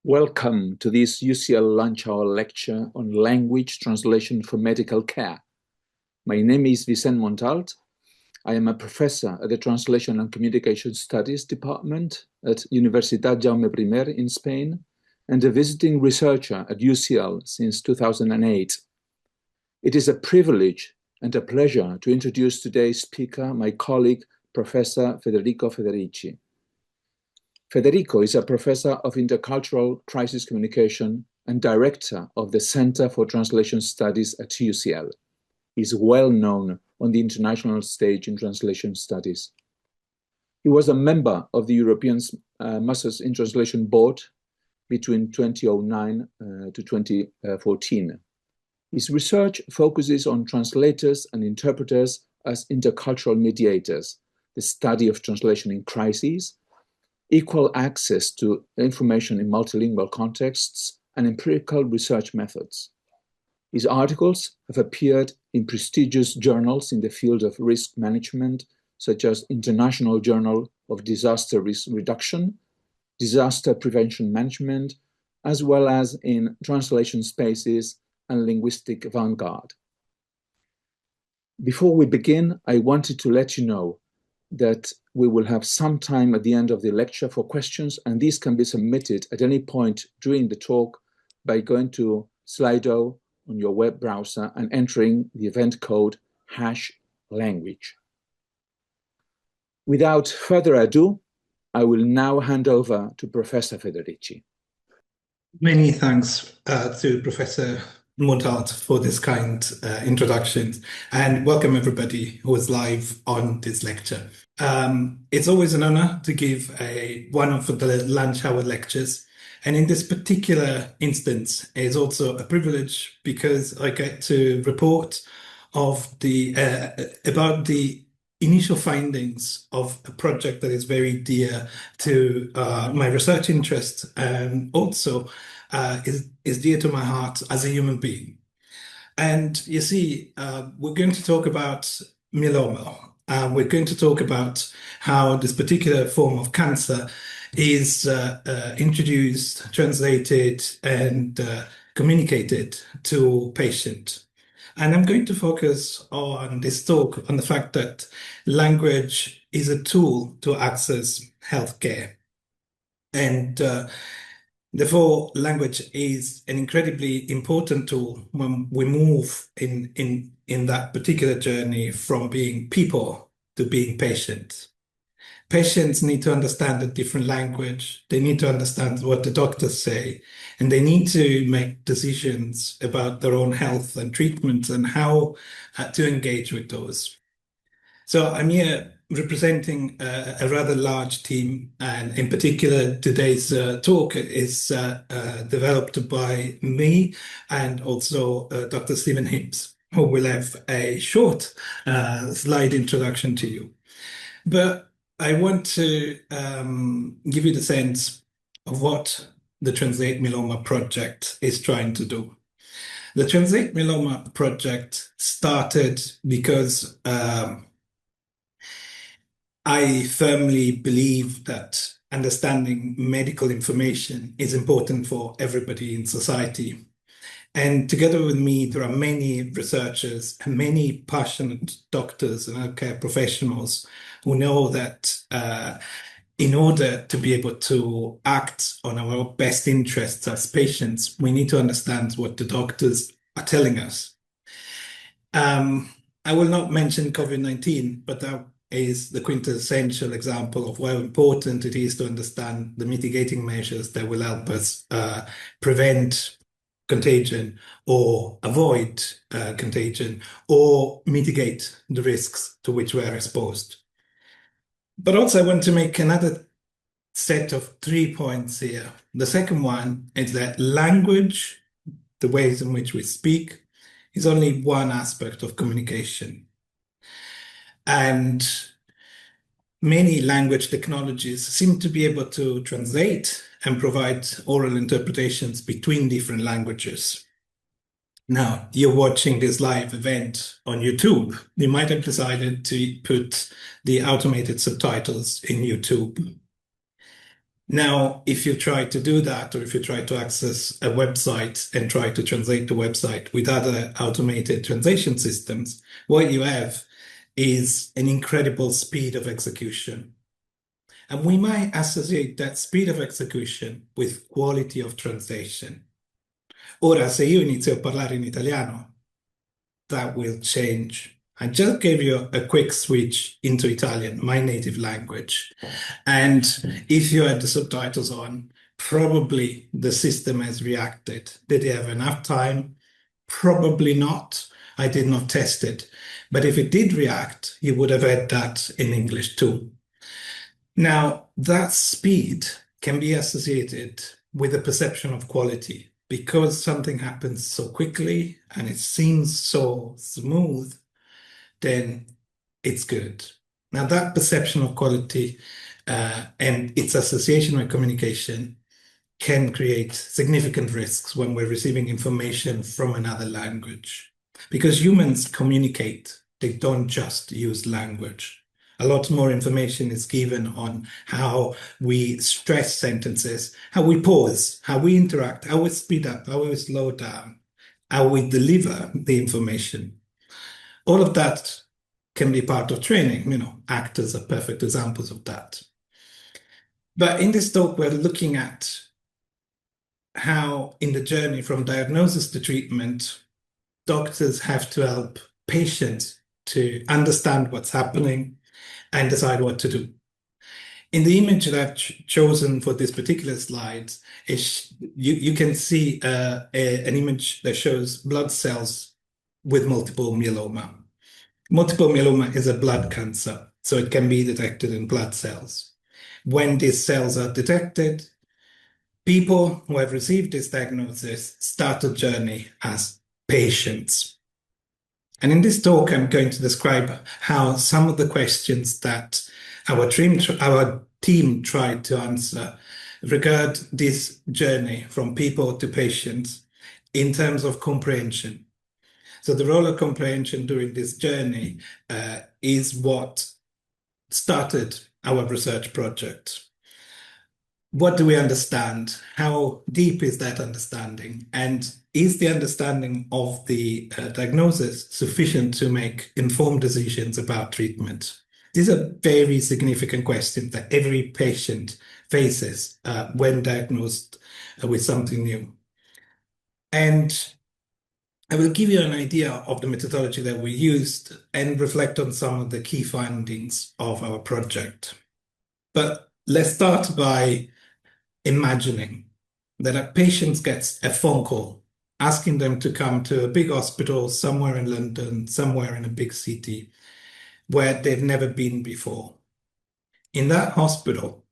Welcome to this UCL lunch hour lecture on language translation for medical care. My name is Vicent Montalt. I am a professor at the Translation and Communication Studies Department at Universitat Jaume I in Spain and a visiting researcher at UCL since 2008. It is a privilege and a pleasure to introduce today's speaker, my colleague, Professor Federico Federici. Federico is a professor of intercultural crisis communication and director of the Center for Translation Studies at UCL. He is well known on the international stage in translation studies. He was a member of the European Masters in Translation Board between 2009 to 2014. His research focuses on translators and interpreters as intercultural mediators, the study of translation in crises, equal access to information in multilingual contexts, and empirical research methods. His articles have appeared in prestigious journals in the field of risk management, such as International Journal of Disaster Risk Reduction, Disaster Prevention Management, as well as in Translation Spaces and Linguistic Vanguard. Before we begin, I wanted to let you know that we will have some time at the end of the lecture for questions, and these can be submitted at any point during the talk by going to Slido on your web browser and entering the event code #language. Without further ado, I will now hand over to Professor Federici. Many thanks to Professor Montalt for this kind introduction, and welcome everybody who is live on this lecture. It's always an honor to give one of the lunch hour lectures, and in this particular instance, it's also a privilege because I get to report about the initial findings of a project that is very dear to my research interest, and also is dear to my heart as a human being. And you see, we're going to talk about myeloma. We're going to talk about how this particular form of cancer is introduced, translated, and communicated to patients. And I'm going to focus on this talk on the fact that language is a tool to access healthcare. And therefore, language is an incredibly important tool when we move in that particular journey from being people to being patients. Patients need to understand a different language. They need to understand what the doctors say, and they need to make decisions about their own health and treatment and how to engage with those. So I'm here representing a rather large team, and in particular, today's talk is developed by me and also Dr. Stephen Hibbs, who will have a short slide introduction to you. But I want to give you the sense of what the Translate Myeloma project is trying to do. The Translate Myeloma project started because I firmly believe that understanding medical information is important for everybody in society. And together with me, there are many researchers and many passionate doctors and healthcare professionals who know that in order to be able to act on our best interests as patients, we need to understand what the doctors are telling us. I will not mention COVID-19, but that is the quintessential example of how important it is to understand the mitigating measures that will help us prevent contagion or avoid contagion or mitigate the risks to which we are exposed. But also I want to make another set of 3 points here. The second one is that language, the ways in which we speak, is only one aspect of communication. And many language technologies seem to be able to translate and provide oral interpretations between different languages. Now, you're watching this live event on YouTube. You might have decided to put the automated subtitles in YouTube. Now, if you try to do that, or if you try to access a website and try to translate the website with other automated translation systems, what you have is an incredible speed of execution. And we might associate that speed of execution with quality of translation. Ora, se io inizio a parlare in italiano, that will change. I just gave you a quick switch into Italian, my native language. And if you had the subtitles on, probably the system has reacted. Did it have enough time? Probably not. I did not test it. But if it did react, you would have had that in English too. Now, that speed can be associated with a perception of quality because something happens so quickly and it seems so smooth, then it's good. Now, that perception of quality and its association with communication can create significant risks when we're receiving information from another language. Because humans communicate, they don't just use language. A lot more information is given on how we stress sentences, how we pause, how we interact, how we speed up, how we slow down, how we deliver the information. All of that can be part of training. Actors are perfect examples of that. But in this talk, we're looking at how in the journey from diagnosis to treatment, doctors have to help patients to understand what's happening and decide what to do. In the image that I've chosen for this particular slide, you can see an image that shows blood cells with multiple myeloma. Multiple myeloma is a blood cancer, so it can be detected in blood cells. When these cells are detected, people who have received this diagnosis start a journey as patients. And in this talk, I'm going to describe how some of the questions that our team tried to answer regard this journey from people to patients in terms of comprehension. So the role of comprehension during this journey is what started our research project. What do we understand? How deep is that understanding? And is the understanding of the diagnosis sufficient to make informed decisions about treatment? These are very significant questions that every patient faces when diagnosed with something new. And I will give you an idea of the methodology that we used and reflect on some of the key findings of our project. But let's start by imagining that a patient gets a phone call asking them to come to a big hospital somewhere in London, somewhere in a big city where they've never been before. In that hospital,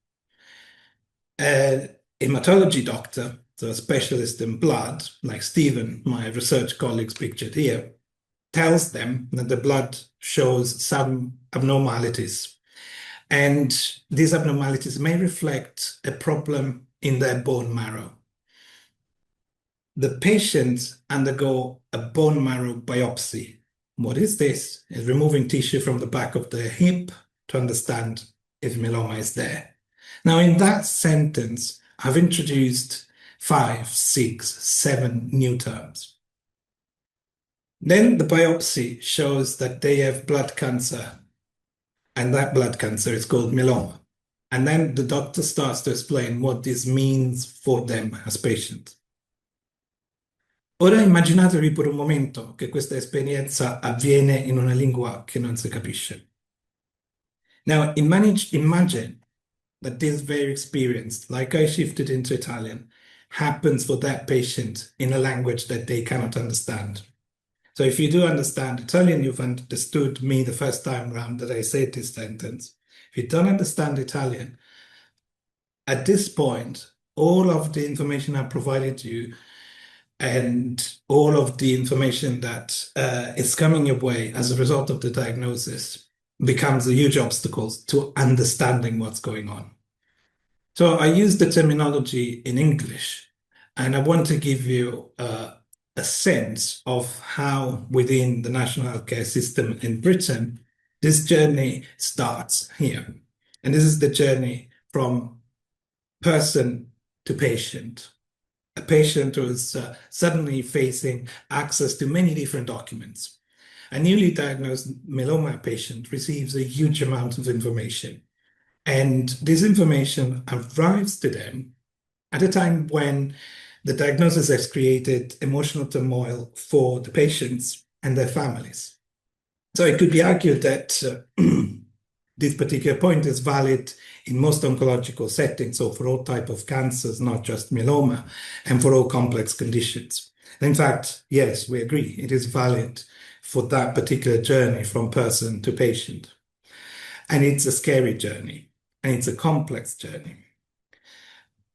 a hematology doctor, so a specialist in blood, like Stephen, my research colleagues pictured here, tells them that the blood shows some abnormalities. And these abnormalities may reflect a problem in their bone marrow. The patients undergo a bone marrow biopsy. What is this? It's removing tissue from the back of the hip to understand if myeloma is there. Now, in that sentence, I've introduced 5, 6, 7 new terms. Then the biopsy shows that they have blood cancer, and that blood cancer is called myeloma. And then the doctor starts to explain what this means for them as patients. Ora immaginatevi per un momento che questa esperienza avviene in una lingua che non si capisce. Now, imagine that this very experience, like I shifted into Italian, happens for that patient in a language that they cannot understand. So if you do understand Italian, you've understood me the first time around that I said this sentence. If you don't understand Italian, at this point, all of the information I provided you and all of the information that is coming your way as a result of the diagnosis becomes a huge obstacle to understanding what's going on. So I use the terminology in English, and I want to give you a sense of how within the national healthcare system in Britain, this journey starts here. And this is the journey from person to patient. A patient who's suddenly facing access to many different documents. A newly diagnosed myeloma patient receives a huge amount of information, and this information arrives to them at a time when the diagnosis has created emotional turmoil for the patients and their families. So it could be argued that this particular point is valid in most oncological settings, so for all types of cancers, not just myeloma, and for all complex conditions. In fact, yes, we agree, it is valid for that particular journey from person to patient. And it's a scary journey, and it's a complex journey.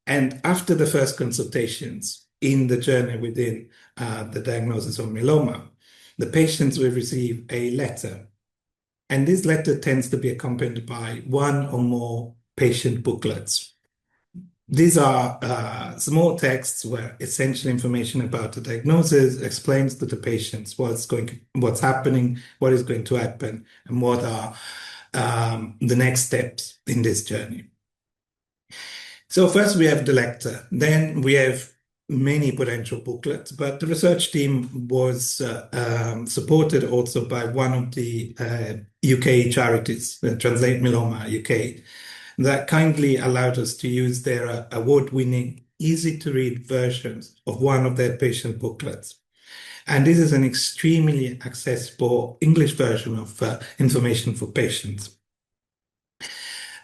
And after the first consultations in the journey within the diagnosis of myeloma, the patients will receive a letter. And this letter tends to be accompanied by one or more patient booklets. These are small texts where essential information about the diagnosis explains to the patients what's happening, what is going to happen, and what are the next steps in this journey. So first we have the letter, then we have many potential booklets, but the research team was supported also by one of the UK charities, Translate Myeloma UK, that kindly allowed us to use their award-winning, easy-to-read versions of one of their patient booklets. And this is an extremely accessible English version of information for patients.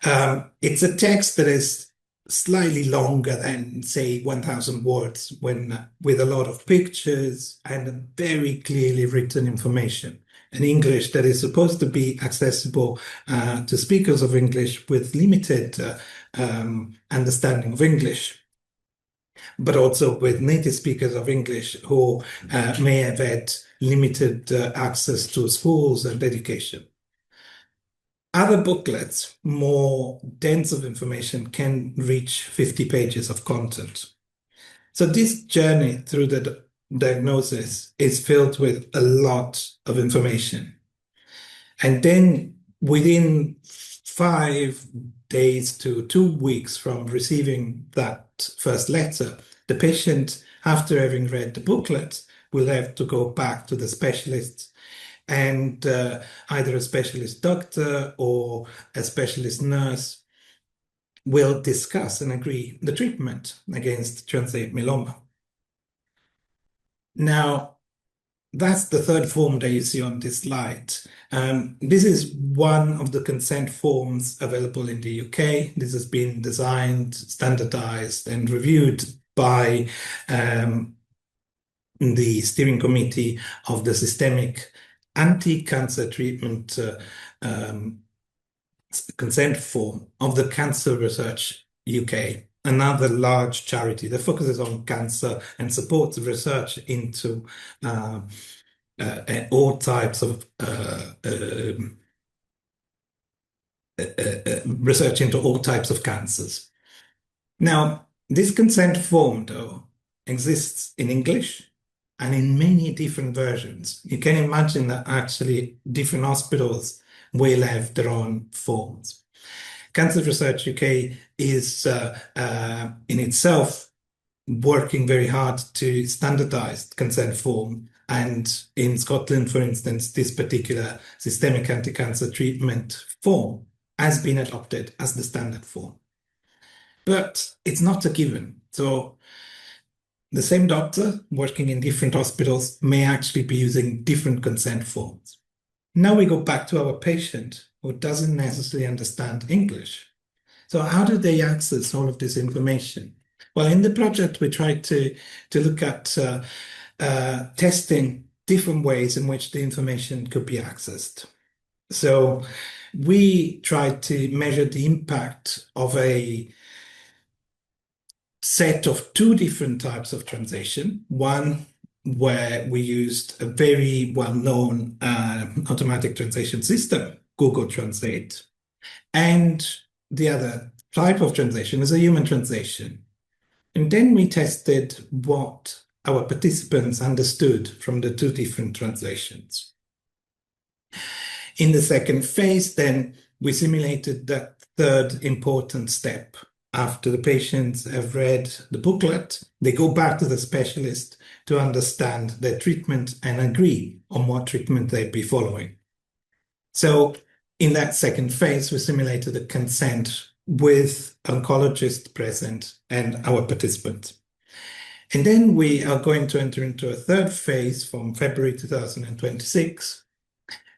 It's a text that is slightly longer than, say, 1,000 words, with a lot of pictures and very clearly written information. An English that is supposed to be accessible to speakers of English with limited understanding of English, but also with native speakers of English who may have had limited access to schools and education. Other booklets, more dense of information, can reach 50 pages of content. So this journey through the diagnosis is filled with a lot of information. And then within 5 days to 2 weeks from receiving that first letter, the patient, after having read the booklet, will have to go back to the specialist, and either a specialist doctor or a specialist nurse will discuss and agree the treatment against transient myeloma. Now, that's the third form that you see on this slide. This is one of the consent forms available in the UK. This has been designed, standardized, and reviewed by the steering committee of the Systemic Anti-Cancer Treatment Consent Form of the Cancer Research UK, another large charity that focuses on cancer and supports research into all types of research into all types of cancers. Now, this consent form, though, exists in English and in many different versions. You can imagine that actually different hospitals will have their own forms. Cancer Research UK is in itself working very hard to standardize consent form. And in Scotland, for instance, this particular systemic anti-cancer treatment form has been adopted as the standard form. But it's not a given. So the same doctor working in different hospitals may actually be using different consent forms. Now we go back to our patient who doesn't necessarily understand English. So how do they access all of this information? Well, in the project, we tried to look at testing different ways in which the information could be accessed. So we tried to measure the impact of a set of 2 different types of translation. One where we used a very well-known automatic translation system, Google Translate. And the other type of translation is a human translation. And then we tested what our participants understood from the 2 different translations. In the second phase, then, we simulated that third important step, after the patients have read the booklet, they go back to the specialist to understand their treatment and agree on what treatment they'd be following. So in that second phase, we simulated the consent with oncologists present and our participants. And then we are going to enter into a third phase from February 2026.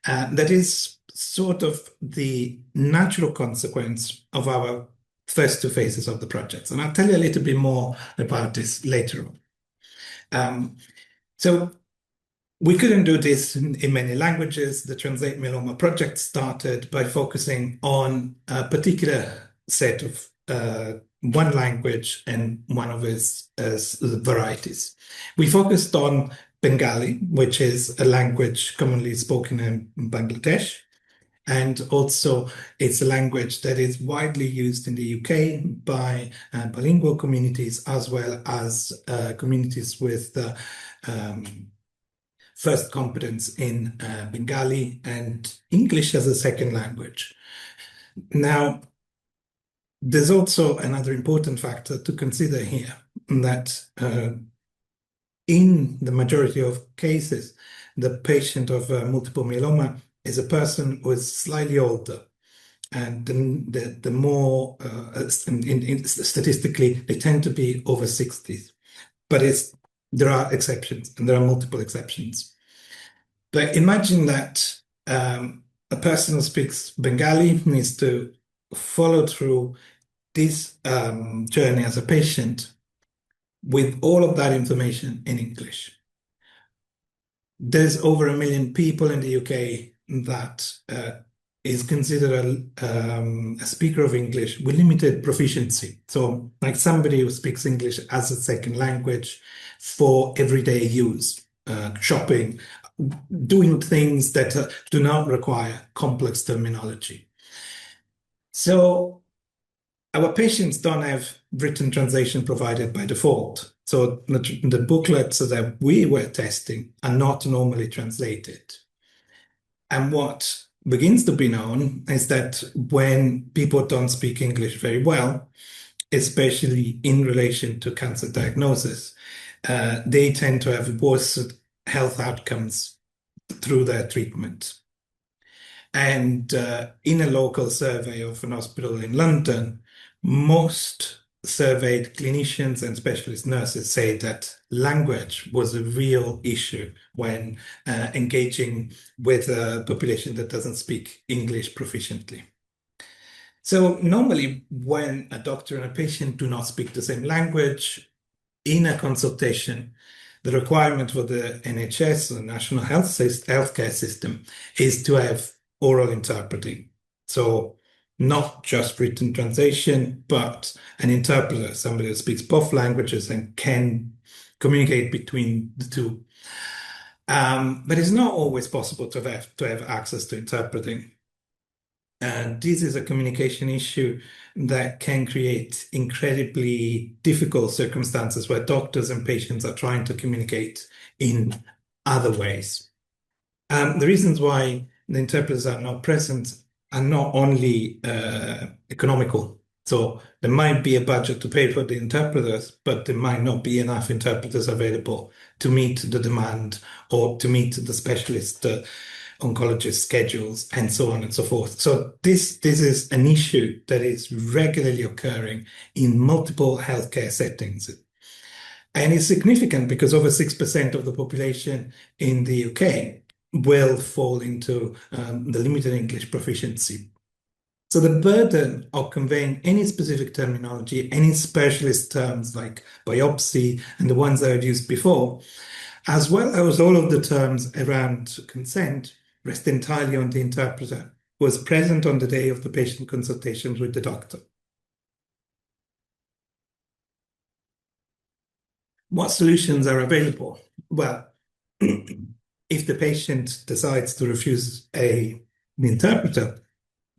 That is sort of the natural consequence of our first two phases of the project. And I'll tell you a little bit more about this later on. So we couldn't do this in many languages. The Translate Myeloma project started by focusing on a particular set of one language and one of its varieties. We focused on Bengali, which is a language commonly spoken in Bangladesh. And also, it's a language that is widely used in the UK by bilingual communities as well as communities with first competence in Bengali and English as a second language. Now, there's also another important factor to consider here, that in the majority of cases, the patient of multiple myeloma is a person who is slightly older. And the more, statistically, they tend to be over 60s. But there are exceptions, and there are multiple exceptions. But imagine that a person who speaks Bengali needs to follow through this journey as a patient with all of that information in English. There's over 1 million people in the UK that is considered a speaker of English with limited proficiency. So like somebody who speaks English as a second language for everyday use, shopping, doing things that do not require complex terminology. So our patients don't have written translation provided by default. So the booklets that we were testing are not normally translated. And what begins to be known is that when people don't speak English very well, especially in relation to cancer diagnosis, they tend to have worse health outcomes through their treatment. And in a local survey of an hospital in London, most surveyed clinicians and specialist nurses say that language was a real issue when engaging with a population that doesn't speak English proficiently. So normally when a doctor and a patient do not speak the same language in a consultation, the requirement for the NHS, the National Healthcare System, is to have oral interpreting. So not just written translation, but an interpreter, somebody who speaks both languages and can communicate between the two. But it's not always possible to have access to interpreting. And this is a communication issue that can create incredibly difficult circumstances where doctors and patients are trying to communicate in other ways. The reasons why the interpreters are not present are not only economical. So there might be a budget to pay for the interpreters, but there might not be enough interpreters available to meet the demand or to meet the specialist oncologist schedules and so on and so forth. So this is an issue that is regularly occurring in multiple healthcare settings. And it's significant because over 6% of the population in the UK will fall into the limited English proficiency. So the burden of conveying any specific terminology, any specialist terms like biopsy and the ones that I've used before, as well as all of the terms around consent, rest entirely on the interpreter who was present on the day of the patient consultations with the doctor. What solutions are available? Well, if the patient decides to refuse an interpreter,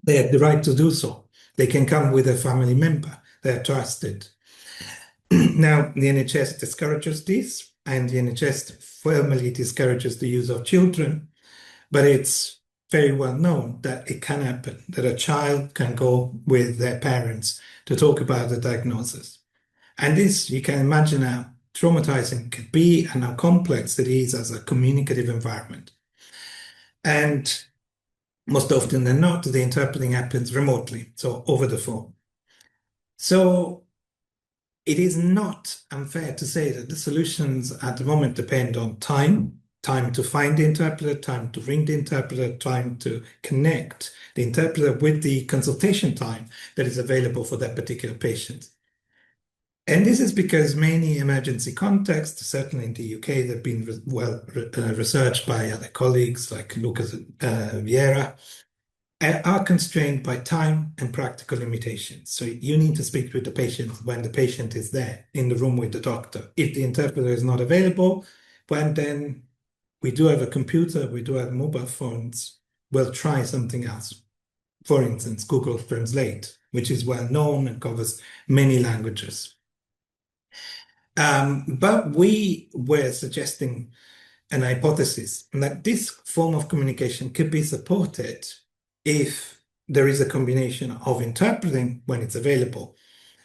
they have the right to do so. They can come with a family member. They are trusted. Now, the NHS discourages this, and the NHS firmly discourages the use of children, but it's very well known that it can happen, that a child can go with their parents to talk about the diagnosis. And this, you can imagine how traumatizing it could be and how complex it is as a communicative environment. And most often than not, the interpreting happens remotely, so over the phone. So it is not unfair to say that the solutions at the moment depend on time to find the interpreter, time to ring the interpreter, time to connect the interpreter with the consultation time that is available for that particular patient. And this is because many emergency contexts, certainly in the UK, they've been researched by other colleagues like Lucas Vieira, are constrained by time and practical limitations. So you need to speak with the patient when the patient is there in the room with the doctor. If the interpreter is not available, well, then we do have a computer, we do have mobile phones, we'll try something else. For instance, Google Translate, which is well known and covers many languages. But we were suggesting an hypothesis that this form of communication could be supported if there is a combination of interpreting when it's available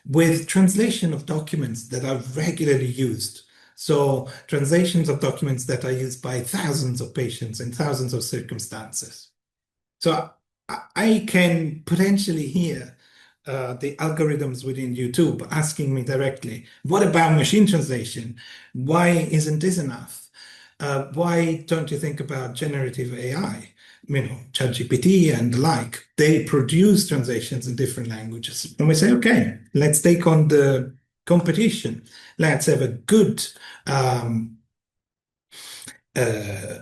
with translation of documents that are regularly used. So translations of documents that are used by thousands of patients in thousands of circumstances. So I can potentially hear the algorithms within YouTube asking me directly, what about machine translation? Why isn't this enough? Why don't you think about generative AI? ChatGPT and the like. They produce translations in different languages. And we say, okay, let's take on the competition. Let's have a good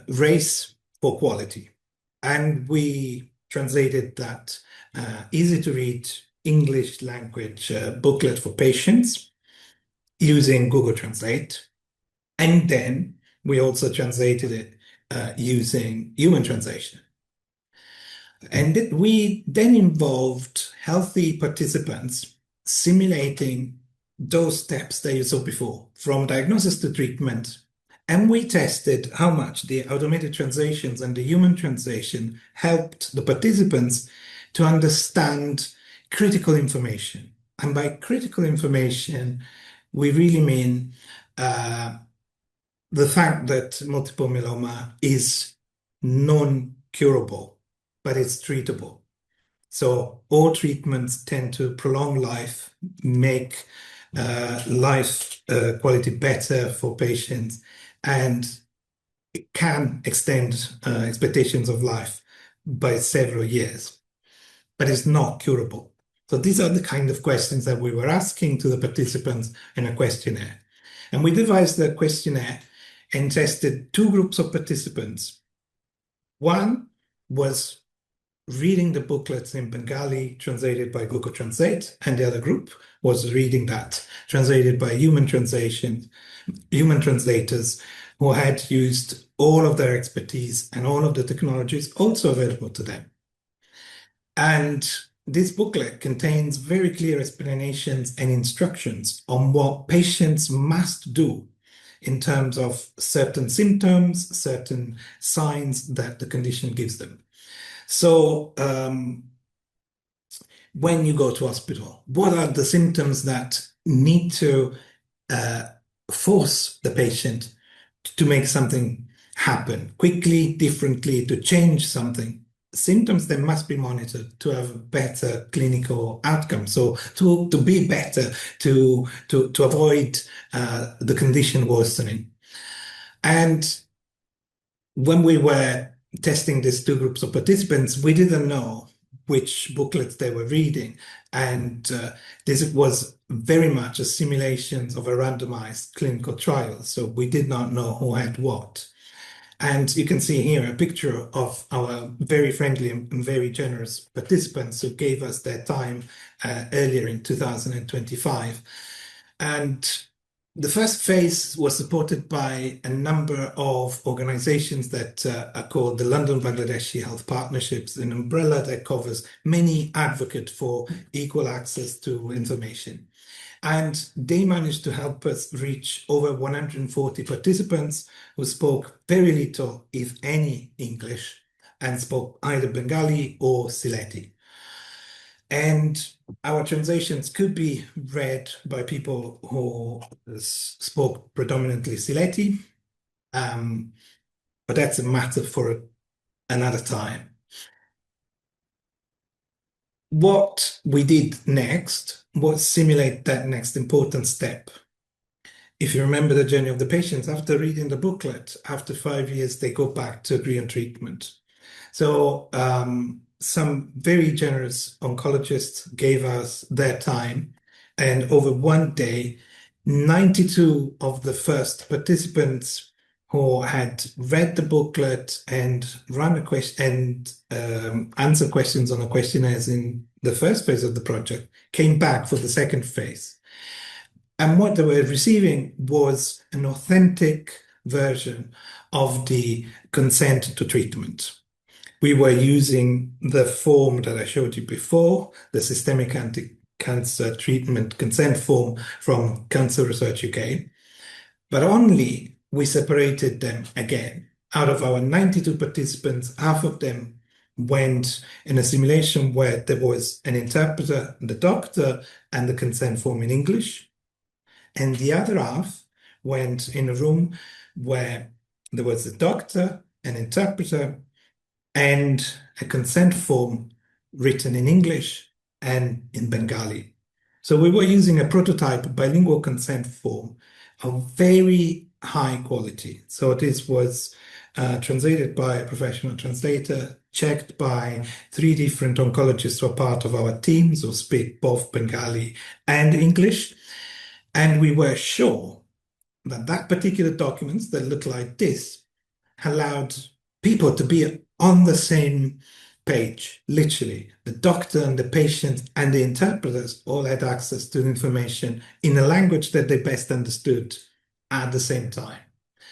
race for quality. And we translated that easy to read English language booklet for patients using Google Translate. And then we also translated it using human translation. And we then involved healthy participants simulating those steps that you saw before, from diagnosis to treatment. And we tested how much the automated translations and the human translation helped the participants to understand critical information. And by critical information, we really mean the fact that multiple myeloma is non-curable, but it's treatable. So all treatments tend to prolong life, make life quality better for patients, and it can extend expectations of life by several years, but it's not curable. So these are the kind of questions that we were asking to the participants in a questionnaire. And we devised the questionnaire and tested two groups of participants. One was reading the booklets in Bengali translated by Google Translate, and the other group was reading that translated by human translators who had used all of their expertise and all of the technologies also available to them. And this booklet contains very clear explanations and instructions on what patients must do in terms of certain symptoms, certain signs that the condition gives them. So when you go to hospital, what are the symptoms that need to force the patient to make something happen quickly, differently, to change something? Symptoms that must be monitored to have a better clinical outcome. So to be better, to avoid the condition worsening. And when we were testing these two groups of participants, we didn't know which booklets they were reading. And this was very much a simulation of a randomized clinical trial. So we did not know who had what. And you can see here a picture of our very friendly and very generous participants who gave us their time earlier in 2025. And the first phase was supported by a number of organizations that are called the London Bangladeshi Health Partnerships, an umbrella that covers many advocates for equal access to information. And they managed to help us reach over 140 participants who spoke very little, if any, English. and spoke either Bengali or Sylheti. And our translations could be read by people who spoke predominantly Sylheti, but that's a matter for another time. What we did next was simulate that next important step. If you remember the journey of the patients, after reading the booklet, after 5 years, they go back to agree on treatment. So some very generous oncologists gave us their time, and over one day, 92 of the first participants who had read the booklet and run a question and answer questions on the questionnaires in the first phase of the project came back for the second phase. And what they were receiving was an authentic version of the consent to treatment. We were using the form that I showed you before, the Systemic Anti-Cancer Treatment Consent Form from Cancer Research UK, but only we separated them again. Out of our 92 participants, half of them went in a simulation where there was an interpreter, the doctor, and the consent form in English. And the other half went in a room where there was a doctor, an interpreter, and a consent form written in English and in Bengali. So we were using a prototype bilingual consent form of very high quality. So this was translated by a professional translator, checked by 3 different oncologists who are part of our teams who speak both Bengali and English. And we were sure that that particular document that looked like this allowed people to be on the same page, literally. The doctor and the patient and the interpreters all had access to the information in a language that they best understood at the same time.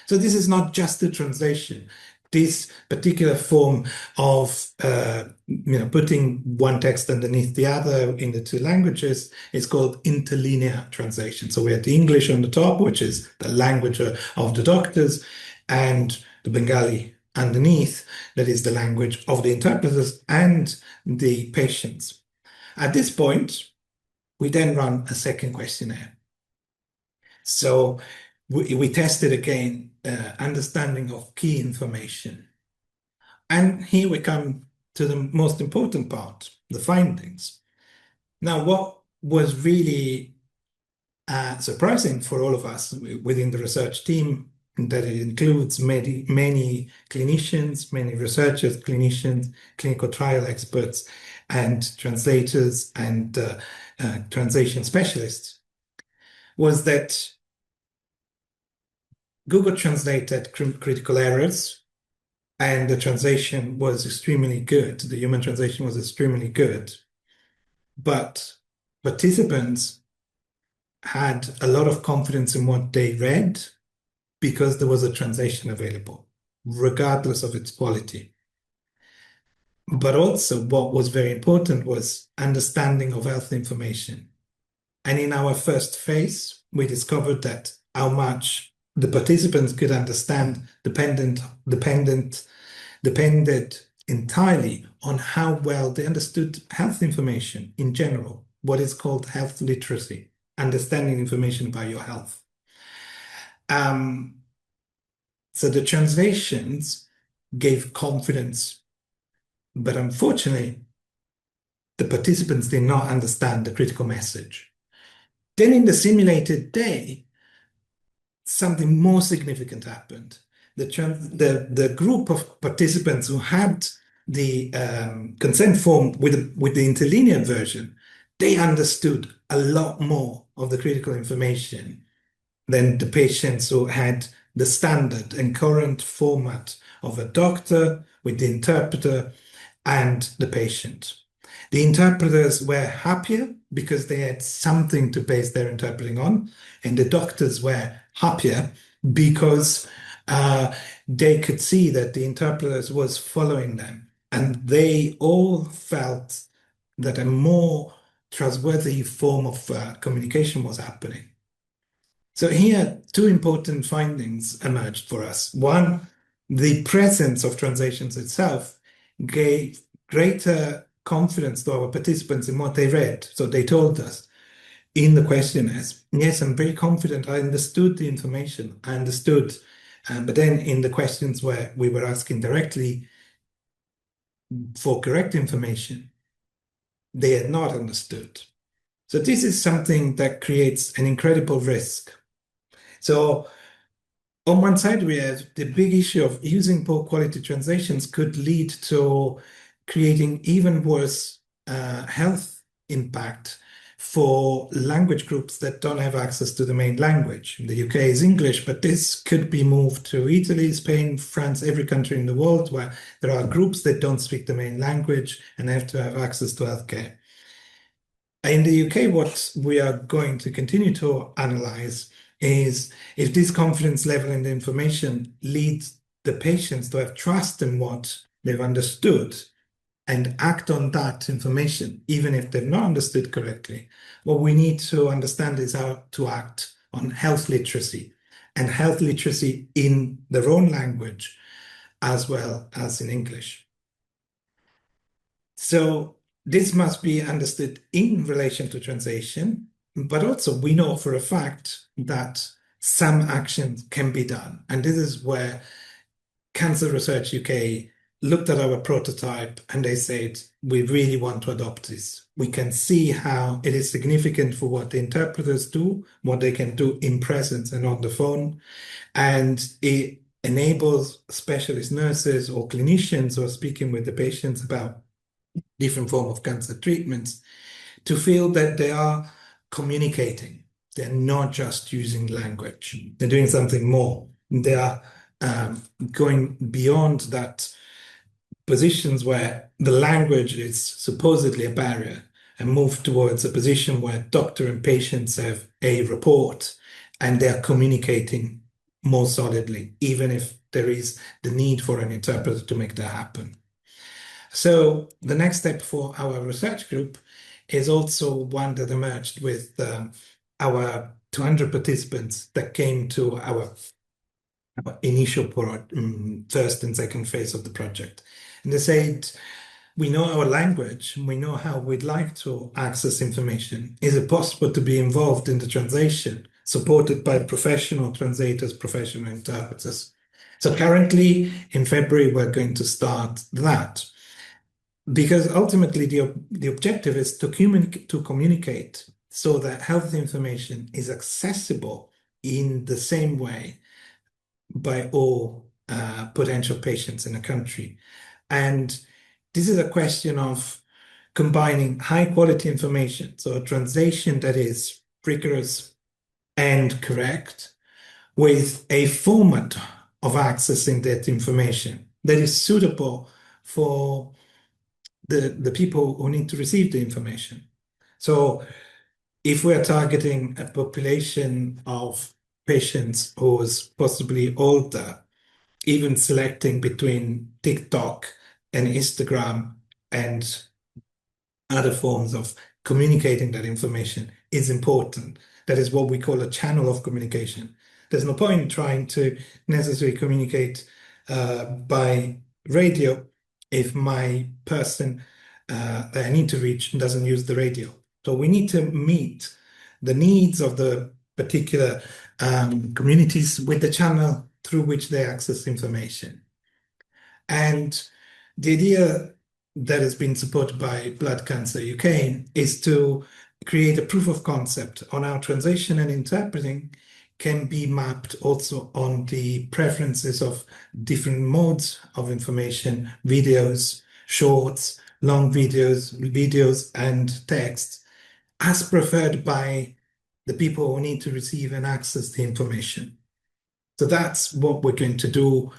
So this is not just a translation. This particular form of putting one text underneath the other in the 2 languages is called interlinear translation. So we have the English on the top, which is the language of the doctors, and the Bengali underneath, that is the language of the interpreters and the patients. At this point, we then run a second questionnaire. So we tested again understanding of key information. And here we come to the most important part, the findings. Now, what was really surprising for all of us within the research team, that it includes many clinicians, many researchers, clinicians, clinical trial experts, and translators and translation specialists, was that Google translated critical errors, and the translation was extremely good. The human translation was extremely good. But participants had a lot of confidence in what they read because there was a translation available, regardless of its quality. But also, what was very important was understanding of health information. And in our first phase, we discovered that how much the participants could understand depended entirely on how well they understood health information in general, what is called health literacy, understanding information about your health. So the translations gave confidence, but unfortunately, the participants did not understand the critical message. Then in the simulated day, something more significant happened. The group of participants who had the consent form with the interlinear version, they understood a lot more of the critical information than the patients who had the standard and current format of a doctor with the interpreter and the patient. The interpreters were happier because they had something to base their interpreting on, and the doctors were happier because they could see that the interpreters was following them, and they all felt that a more trustworthy form of communication was happening. So here, 2 important findings emerged for us. One, the presence of translations itself gave greater confidence to our participants in what they read. So they told us in the questionnaires, yes, I'm very confident. I understood the information. I understood. But then in the questions where we were asking directly for correct information, they had not understood. So this is something that creates an incredible risk. So on one side, we have the big issue of using poor quality translations could lead to creating even worse health impact for language groups that don't have access to the main language. In the UK is English, but this could be moved to Italy, Spain, France, every country in the world where there are groups that don't speak the main language and have to have access to healthcare. In the UK, what we are going to continue to analyze is if this confidence level in the information leads the patients to have trust in what they've understood and act on that information, even if they've not understood correctly. What we need to understand is how to act on health literacy and health literacy in their own language as well as in English. So this must be understood in relation to translation, but also we know for a fact that some actions can be done. And this is where Cancer Research UK looked at our prototype and they said, we really want to adopt this. We can see how it is significant for what the interpreters do, what they can do in presence and on the phone. And it enables specialist nurses or clinicians who are speaking with the patients about different form of cancer treatments to feel that they are communicating. They're not just using language. They're doing something more. They are going beyond that positions where the language is supposedly a barrier and move towards a position where doctor and patients have a rapport and they are communicating more solidly, even if there is the need for an interpreter to make that happen. So the next step for our research group is also one that emerged with our 200 participants that came to our initial first and second phase of the project. And they said, we know our language, we know how we'd like to access information. Is it possible to be involved in the translation, supported by professional translators, professional interpreters? So currently, in February, we're going to start that. Because ultimately, the objective is to communicate so that health information is accessible in the same way by all potential patients in a country. And this is a question of combining high quality information, so a translation that is rigorous and correct, with a format of accessing that information that is suitable for the people who need to receive the information. So if we're targeting a population of patients who is possibly older, even selecting between TikTok and Instagram and other forms of communicating that information is important. That is what we call a channel of communication. There's no point trying to necessarily communicate by radio if my person that I need to reach doesn't use the radio. So we need to meet the needs of the particular communities with the channel through which they access information. And the idea that has been supported by Blood Cancer UK is to create a proof of concept on how translation and interpreting can be mapped also on the preferences of different modes of information, videos, shorts, long videos and text, as preferred by the people who need to receive and access the information. So that's what we're going to do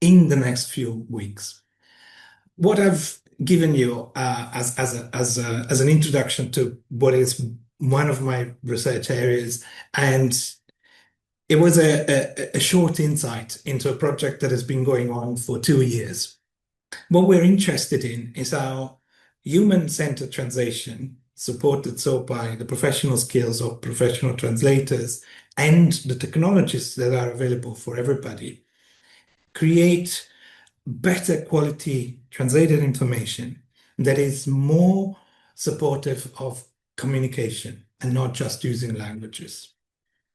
in the next few weeks. What I've given you as an introduction to what is one of my research areas, and it was a short insight into a project that has been going on for 2 years. What we're interested in is how human-centered translation, supported so by the professional skills of professional translators and the technologies that are available for everybody, create better quality translated information that is more supportive of communication and not just using languages.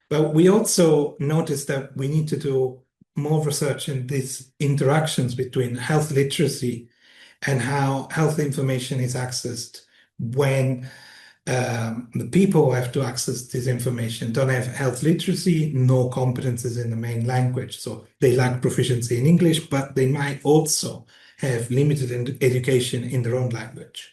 But we also noticed that we need to do more research in these interactions between health literacy and how health information is accessed when the people who have to access this information don't have health literacy nor competences in the main language. So they lack proficiency in English, but they might also have limited education in their own language.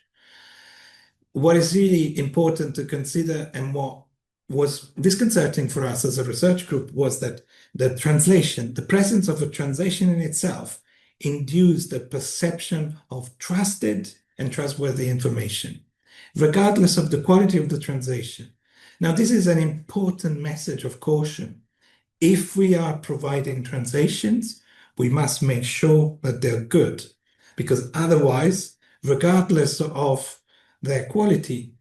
What is really important to consider and what was disconcerting for us as a research group was that the translation, the presence of a translation in itself, induced the perception of trusted and trustworthy information, regardless of the quality of the translation. Now, this is an important message of caution. If we are providing translations, we must make sure that they're good, because otherwise, regardless of their quality,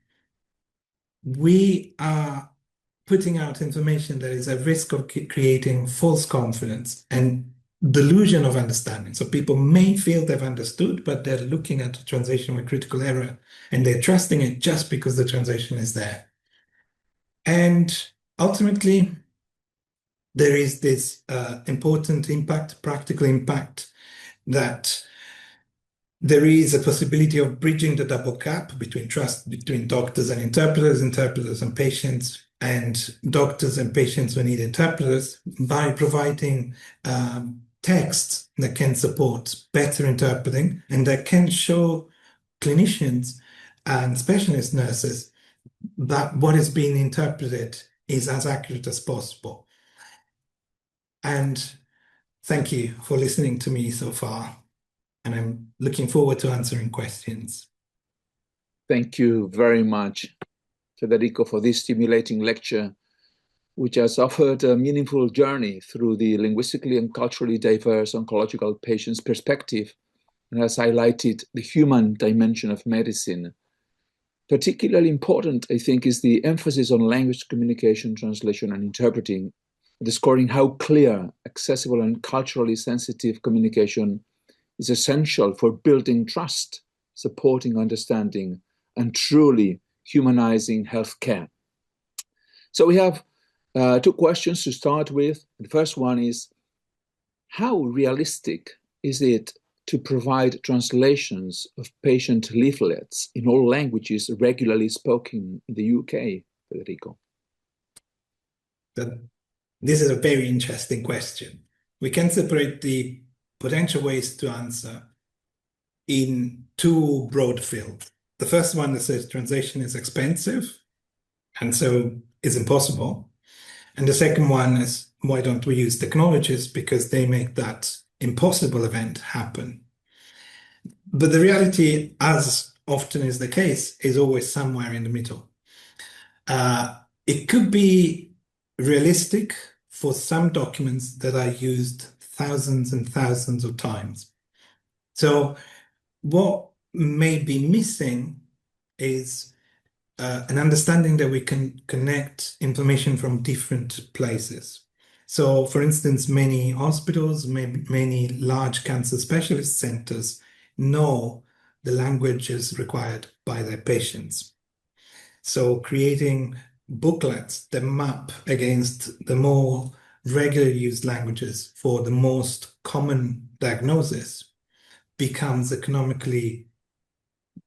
we are putting out information that is at risk of creating false confidence and delusion of understanding. So people may feel they've understood, but they're looking at the translation with critical error and they're trusting it just because the translation is there. And ultimately, there is this important impact, practical impact, that there is a possibility of bridging the double gap between trust between doctors and interpreters and patients, and doctors and patients who need interpreters by providing texts that can support better interpreting and that can show clinicians and specialist nurses that what is being interpreted is as accurate as possible. And thank you for listening to me so far. And I'm looking forward to answering questions. Thank you very much, Federico, for this stimulating lecture, which has offered a meaningful journey through the linguistically and culturally diverse oncological patient's perspective and has highlighted the human dimension of medicine. Particularly important, I think, is the emphasis on language communication, translation, and interpreting, underscoring how clear, accessible, and culturally sensitive communication is essential for building trust, supporting understanding, and truly humanizing healthcare. So we have two questions to start with. The first one is, how realistic is it to provide translations of patient leaflets in all languages regularly spoken in the UK, Federico? This is a very interesting question. We can separate the potential ways to answer in two broad fields. The first one that says translation is expensive and so is impossible. And the second one is, why don't we use technologies because they make that impossible event happen? But the reality, as often is the case, is always somewhere in the middle. It could be realistic for some documents that are used thousands and thousands of times. So what may be missing is an understanding that we can connect information from different places. So, for instance, many hospitals, many large cancer specialist centers know the languages required by their patients. So creating booklets that map against the more regularly used languages for the most common diagnosis becomes economically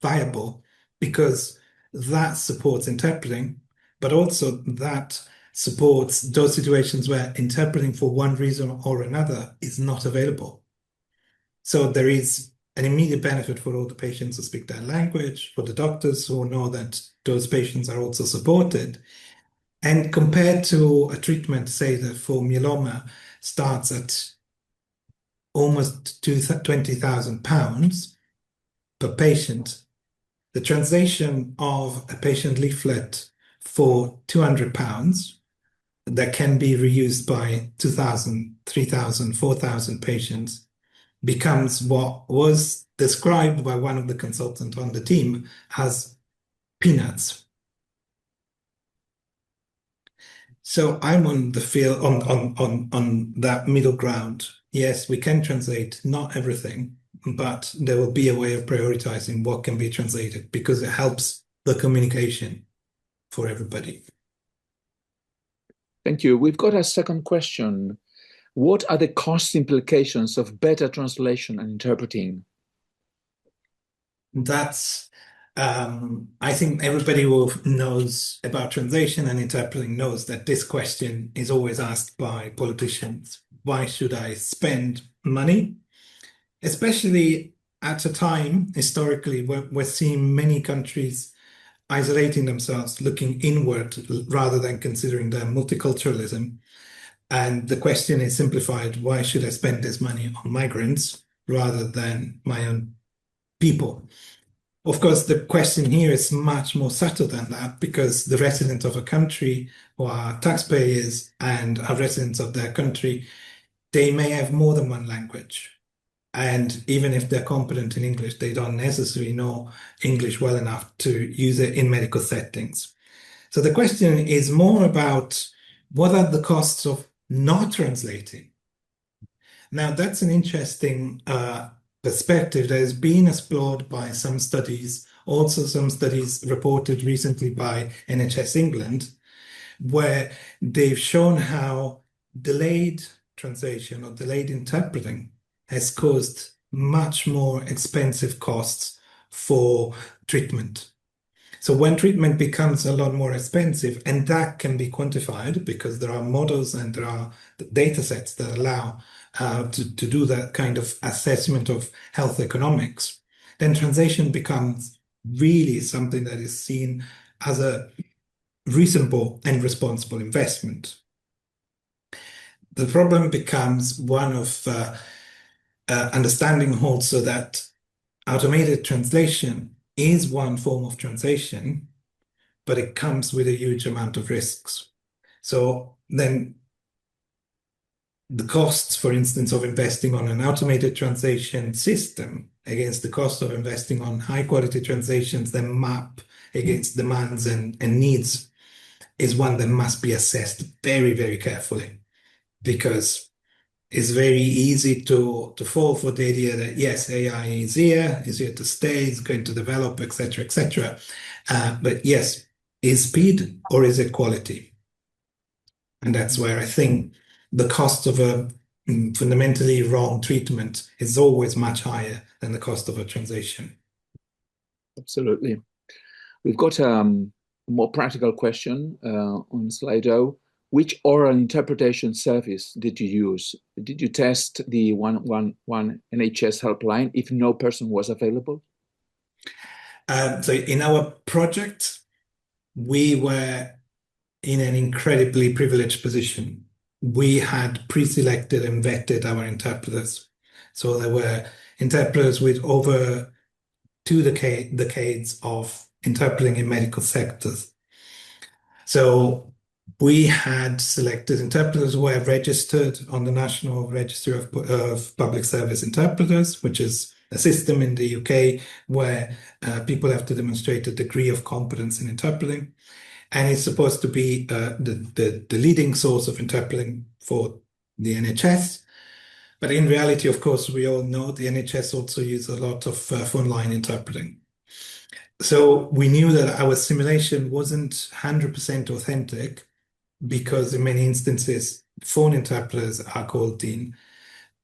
viable because that supports interpreting, but also that supports those situations where interpreting for one reason or another is not available. So there is an immediate benefit for all the patients who speak that language, for the doctors who know that those patients are also supported. And compared to a treatment, say that for myeloma starts at almost £20,000 per patient, the translation of a patient leaflet for £200 that can be reused by 2,000, 3,000, 4,000 patients becomes what was described by one of the consultants on the team as peanuts. So I'm on the field on that middle ground. yes, we can translate not everything, but there will be a way of prioritizing what can be translated because it helps the communication for everybody. Thank you. We've got a second question. What are the cost implications of better translation and interpreting? That's, I think everybody who knows about translation and interpreting knows that this question is always asked by politicians. Why should I spend money? Especially at a time historically where we're seeing many countries isolating themselves, looking inward rather than considering their multiculturalism. And the question is simplified, why should I spend this money on migrants rather than my own people? Of course, the question here is much more subtle than that because the residents of a country who are taxpayers and are residents of their country, they may have more than one language. And even if they're competent in English, they don't necessarily know English well enough to use it in medical settings. So the question is more about what are the costs of not translating? Now, that's an interesting perspective that has been explored by some studies, also some studies reported recently by NHS England, where they've shown how delayed translation or delayed interpreting has caused much more expensive costs for treatment. So when treatment becomes a lot more expensive, and that can be quantified because there are models and there are data sets that allow to do that kind of assessment of health economics, then translation becomes really something that is seen as a reasonable and responsible investment. The problem becomes one of understanding also that automated translation is one form of translation, but it comes with a huge amount of risks. So then the costs, for instance, of investing on an automated translation system against the cost of investing on high quality translations that map against demands and needs is one that must be assessed very, very carefully because it's very easy to fall for the idea that yes, AI is here to stay, it's going to develop, etc., etc. But yes, is speed or is it quality? And that's where I think the cost of a fundamentally wrong treatment is always much higher than the cost of a translation. Absolutely. We've got a more practical question on Slido. Which oral interpretation service did you use? Did you test the 111 NHS helpline if no person was available? So in our project, we were in an incredibly privileged position. We had pre-selected and vetted our interpreters. So there were interpreters with over 2 decades of interpreting in medical sectors. So we had selected interpreters who were registered on the National Register of Public Service Interpreters, which is a system in the UK where people have to demonstrate a degree of competence in interpreting. And it's supposed to be the leading source of interpreting for the NHS. But in reality, of course, we all know the NHS also uses a lot of phone line interpreting. So we knew that our simulation wasn't 100% authentic because in many instances, phone interpreters are called in.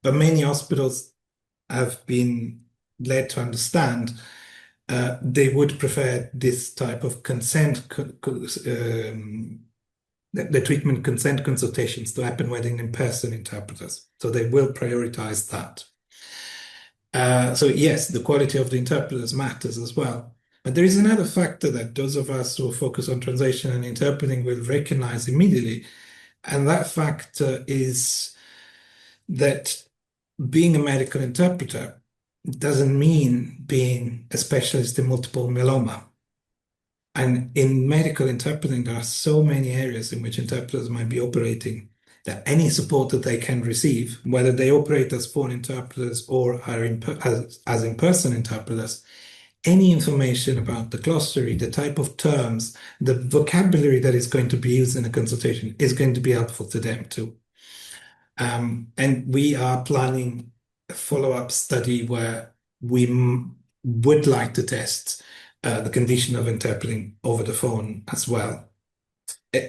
But many hospitals have been led to understand they would prefer this type of consent, the treatment consent consultations to happen with in-person interpreters. So they will prioritize that. So yes, the quality of the interpreters matters as well. But there is another factor that those of us who focus on translation and interpreting will recognize immediately. And that factor is that being a medical interpreter doesn't mean being a specialist in multiple myeloma. And in medical interpreting, there are so many areas in which interpreters might be operating that any support that they can receive, whether they operate as phone interpreters or are as in-person interpreters, any information about the glossary, the type of terms, the vocabulary that is going to be used in a consultation is going to be helpful to them too. And we are planning a follow-up study where we would like to test the condition of interpreting over the phone as well,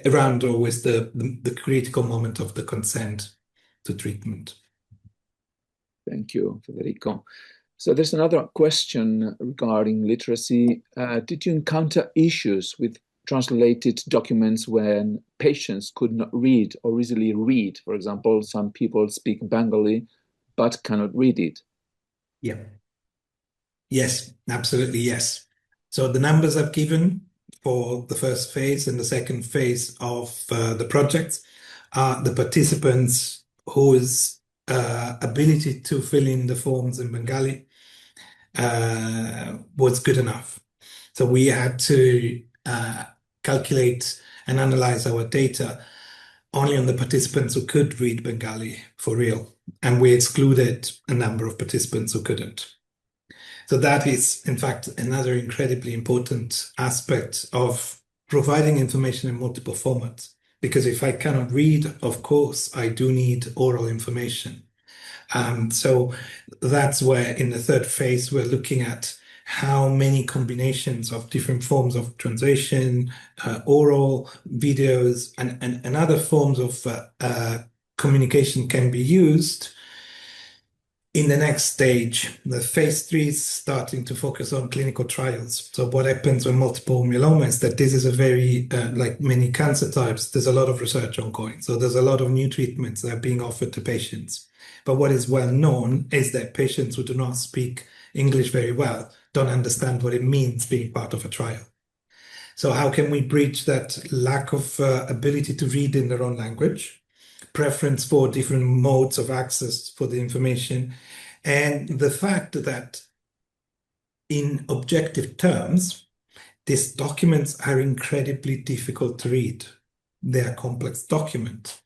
around always the critical moment of the consent to treatment. Thank you, Federico. So there's another question regarding literacy. Did you encounter issues with translated documents when patients could not read or easily read? For example, some people speak Bengali but cannot read it. Yeah. Yes, absolutely, yes. So the numbers I've given for the first phase and the second phase of the project are the participants whose ability to fill in the forms in Bengali was good enough. So we had to calculate and analyze our data only on the participants who could read Bengali for real, and we excluded a number of participants who couldn't. So that is, in fact, another incredibly important aspect of providing information in multiple formats. Because if I cannot read, of course, I do need oral information. So that's where in the third phase, we're looking at how many combinations of different forms of translation, oral, videos, and other forms of communication can be used. In the next stage, the phase 3 is starting to focus on clinical trials. So what happens with multiple myeloma is that this is a very, like many cancer types, there's a lot of research ongoing. So there's a lot of new treatments that are being offered to patients. But what is well known is that patients who do not speak English very well don't understand what it means being part of a trial. So how can we bridge that lack of ability to read in their own language, preference for different modes of access for the information, and the fact that in objective terms, these documents are incredibly difficult to read. They are complex documents.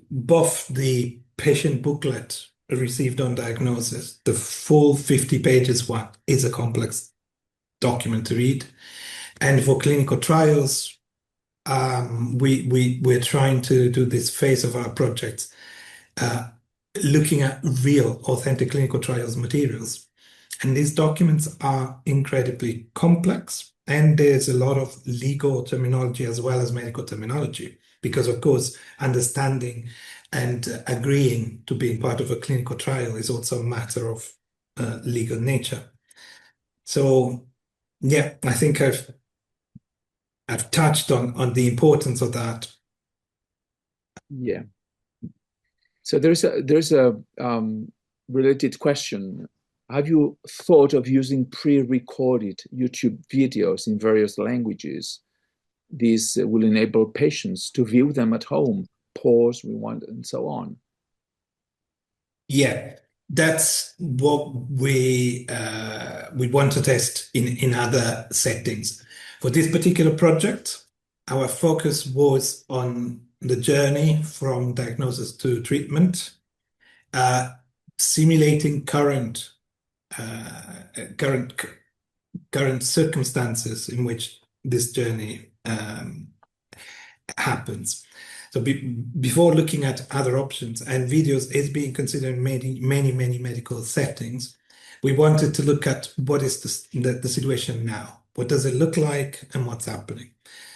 Both the patient booklet received on diagnosis, the full 50 pages one, is a complex document to read. And for clinical trials, we're trying to do this phase of our project, looking at real, authentic clinical trials materials. And these documents are incredibly complex, and there's a lot of legal terminology as well as medical terminology, because of course, understanding and agreeing to being part of a clinical trial is also a matter of legal nature. So yeah, I think I've touched on the importance of that. Yeah. So there's a related question. Have you thought of using pre-recorded YouTube videos in various languages? This will enable patients to view them at home, pause, rewind, and so on. Yeah, that's what we want to test in other settings. For this particular project, our focus was on the journey from diagnosis to treatment, simulating current circumstances in which this journey happens. So before looking at other options, and videos is being considered in many medical settings, we wanted to look at what is the situation now. What does it look like and what's happening?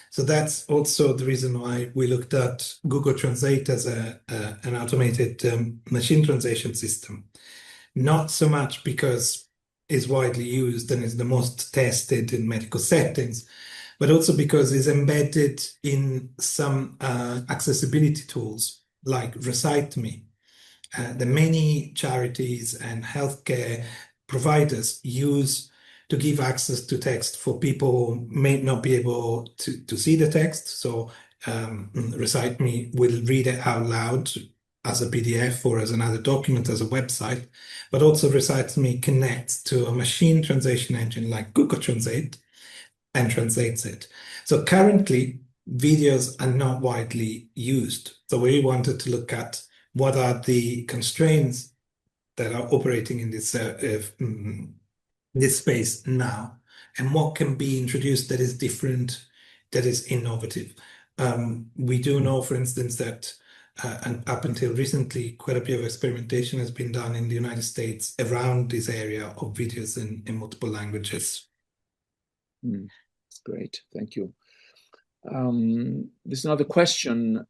So that's also the reason why we looked at Google Translate as an automated machine translation system. Not so much because it's widely used and is the most tested in medical settings, but also because it's embedded in some accessibility tools like Recite Me. The many charities and healthcare providers use to give access to text for people who may not be able to see the text. So Recite Me will read it out loud as a PDF or as another document, as a website, but also Recite Me connects to a machine translation engine like Google Translate and translates it. So currently, videos are not widely used. So we wanted to look at what are the constraints that are operating in this space now, and what can be introduced that is different, that is innovative. We do know, for instance, that and up until recently, quite a bit of experimentation has been done in the United States around this area of videos in multiple languages. That's great. Thank you. There's another question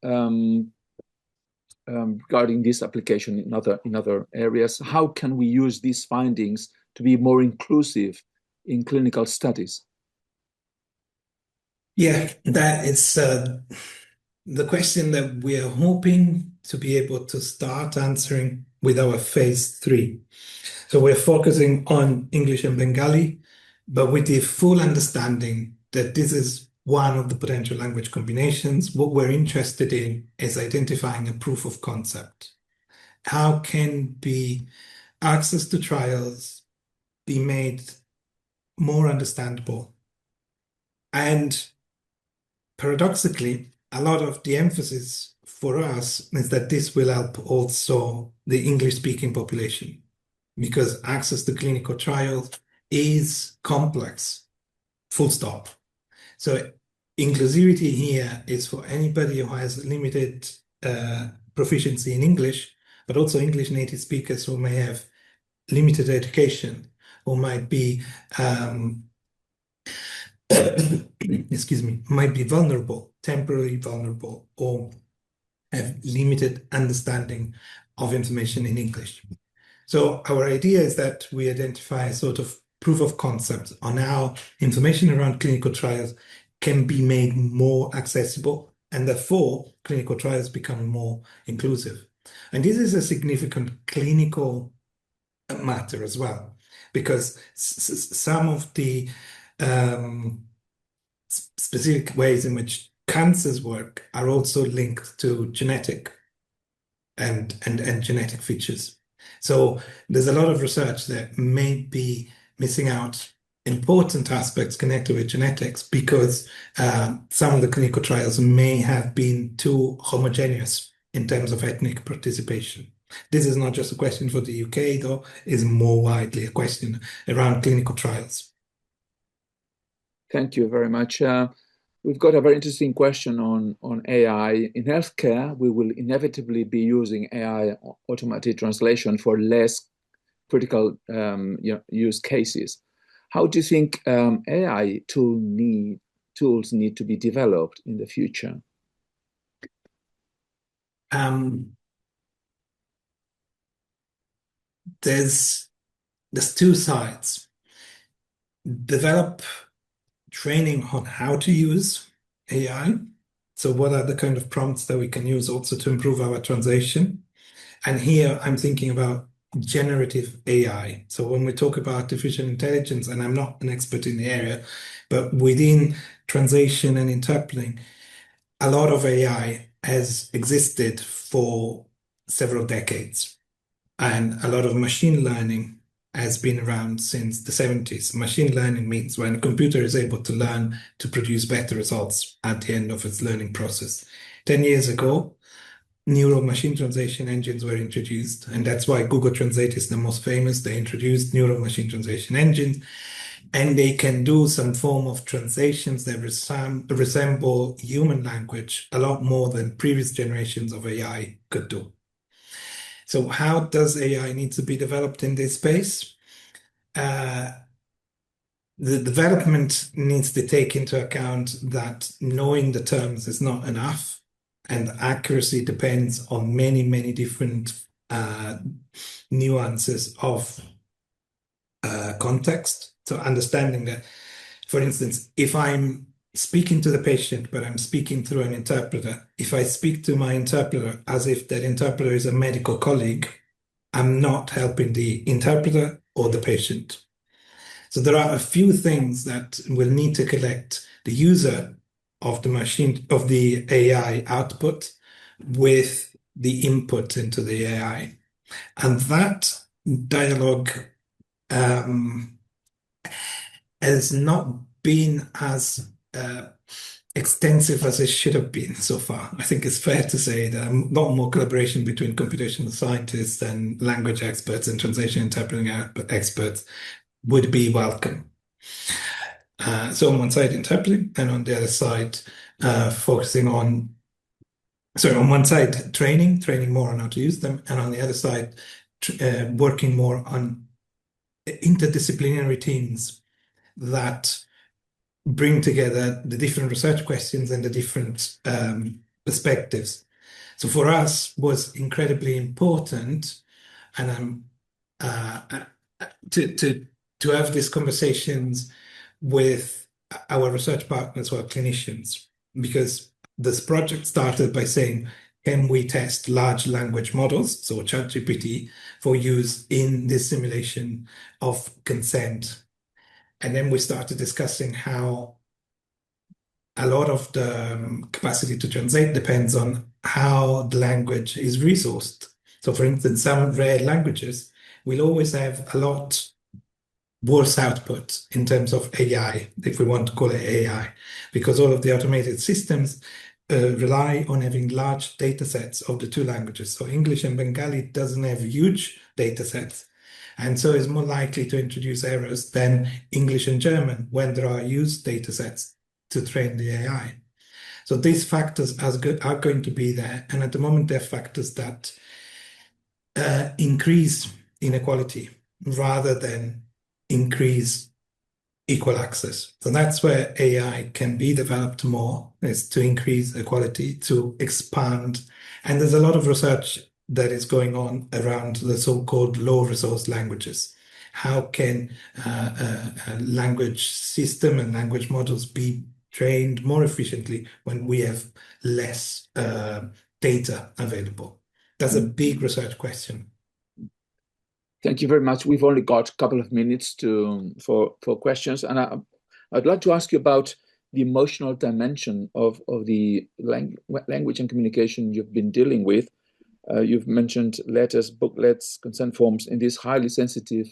regarding this application in other areas. How can we use these findings to be more inclusive in clinical studies? Yeah, that is the question that we are hoping to be able to start answering with our phase 3. So we're focusing on English and Bengali, but with the full understanding that this is one of the potential language combinations. What we're interested in is identifying a proof of concept. How can access to trials be made more understandable? And paradoxically, a lot of the emphasis for us is that this will help also the English-speaking population, because access to clinical trials is complex, full stop. So inclusivity here is for anybody who has limited proficiency in English, but also English native speakers who may have limited education, or might be excuse me, might be vulnerable, temporarily vulnerable, or have limited understanding of information in English. So our idea is that we identify a sort of proof of concept on how information around clinical trials can be made more accessible, and therefore clinical trials become more inclusive. And this is a significant clinical matter as well, because some of the specific ways in which cancers work are also linked to genetic and genetic features. So there's a lot of research that may be missing out important aspects connected with genetics, because some of the clinical trials may have been too homogeneous in terms of ethnic participation. This is not just a question for the UK, though, it's more widely a question around clinical trials. Thank you very much. We've got a very interesting question on AI. In healthcare, we will inevitably be using AI automated translation for less critical use cases. How do you think AI tools need to be developed in the future? There's two sides. Develop training on how to use AI. So what are the kind of prompts that we can use also to improve our translation? And here I'm thinking about generative AI. So when we talk about artificial intelligence, and I'm not an expert in the area, but within translation and interpreting, a lot of AI has existed for several decades. And a lot of machine learning has been around since the 70s. Machine learning means when a computer is able to learn to produce better results at the end of its learning process. 10 years ago, neural machine translation engines were introduced, and that's why Google Translate is the most famous. They introduced neural machine translation engines, and they can do some form of translations that resemble human language a lot more than previous generations of AI could do. So how does AI need to be developed in this space? The development needs to take into account that knowing the terms is not enough, and accuracy depends on many, many different nuances of context. So understanding that, for instance, if I'm speaking to the patient, but I'm speaking through an interpreter, if I speak to my interpreter as if that interpreter is a medical colleague, I'm not helping the interpreter or the patient. So there are a few things that will need to collect the user of the machine, of the AI output, with the input into the AI. And that dialogue has not been as extensive as it should have been so far. I think it's fair to say that a lot more collaboration between computational scientists and language experts and translation interpreting experts would be welcome. So on one side interpreting, and on the other side focusing on So on one side, training more on how to use them, and on the other side, working more on interdisciplinary teams that bring together the different research questions and the different perspectives. So for us was incredibly important, and to have these conversations with our research partners who are clinicians, because this project started by saying, can we test large language models, so ChatGPT, for use in the simulation of consent? And then we started discussing how a lot of the capacity to translate depends on how the language is resourced. So, for instance, some rare languages will always have a lot worse output in terms of AI, if we want to call it AI, because all of the automated systems rely on having large data sets of the two languages. So English and Bengali doesn't have huge data sets, and so is more likely to introduce errors than English and German when there are used data sets to train the AI. So these factors are going to be there, and at the moment they're factors that increase inequality rather than increase equal access. So that's where AI can be developed more, is to increase equality, to expand. And there's a lot of research that is going on around the so-called low resource languages. How can a language system and language models be trained more efficiently when we have less data available? That's a big research question. Thank you very much. We've only got a couple of minutes for questions, and I'd like to ask you about the emotional dimension of the language and communication you've been dealing with. You've mentioned letters, booklets, consent forms in these highly sensitive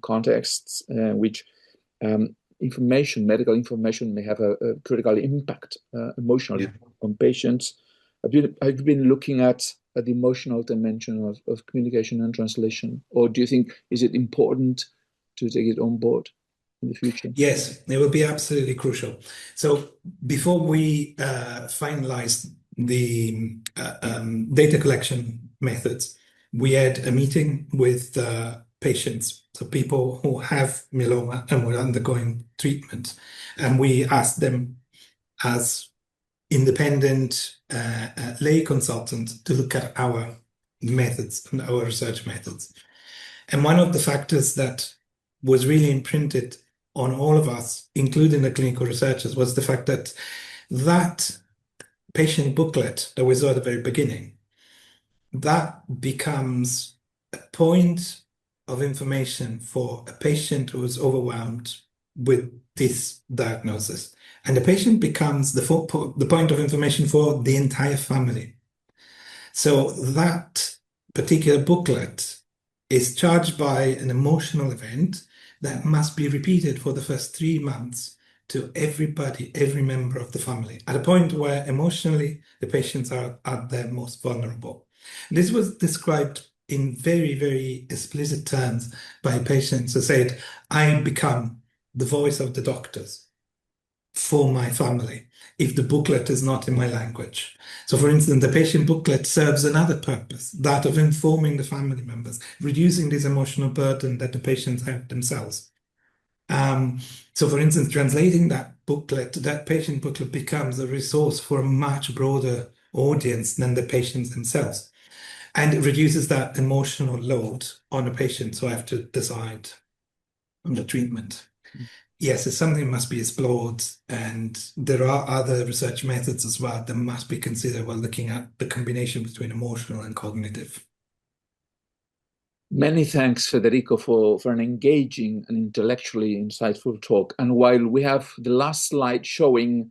contexts, which medical information may have a critical impact emotionally on patients. Have you been looking at the emotional dimension of communication and translation, or do you think is it important to take it on board in the future? Yes, it will be absolutely crucial. So before we finalized the data collection methods, we had a meeting with patients, so people who have myeloma and were undergoing treatment, and we asked them as independent lay consultant to look at our methods and our research methods. And one of the factors that was really imprinted on all of us, including the clinical researchers, was the fact that that patient booklet that we saw at the very beginning, that becomes a point of information for a patient who is overwhelmed with this diagnosis. And the patient becomes the point of information for the entire family. So that particular booklet is charged by an emotional event that must be repeated for the first 3 months to everybody, every member of the family, at a point where emotionally the patients are at their most vulnerable. This was described in very, very explicit terms by patients who said, I become the voice of the doctors for my family if the booklet is not in my language. So for instance, the patient booklet serves another purpose, that of informing the family members, reducing this emotional burden that the patients have themselves. So for instance, translating that booklet, that patient booklet becomes a resource for a much broader audience than the patients themselves. And it reduces that emotional load on the patients who have to decide on the treatment. Yes, it's something that must be explored, and there are other research methods as well that must be considered while looking at the combination between emotional and cognitive. Many thanks, Federico, for an engaging and intellectually insightful talk. And while we have the last slide showing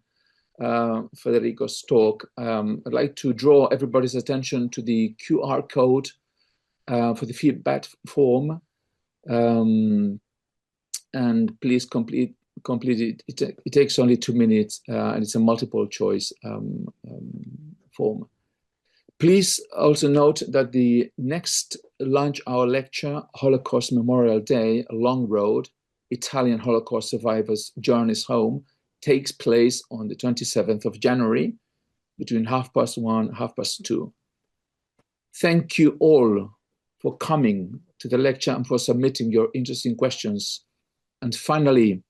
Federico's talk, I'd like to draw everybody's attention to the QR code for the feedback form. And please complete it. It takes only 2 minutes, and it's a multiple choice form. Please also note that the next lunch hour lecture, Holocaust Memorial Day, A Long Road, Italian Holocaust Survivors' Journeys Home, takes place on the 27th of January. between 1:30, 2:30. Thank you all for coming to the lecture and for submitting your interesting questions. And finally,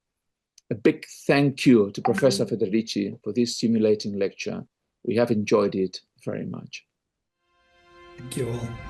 a big thank you to Professor Federici for this stimulating lecture. We have enjoyed it very much. Thank you all.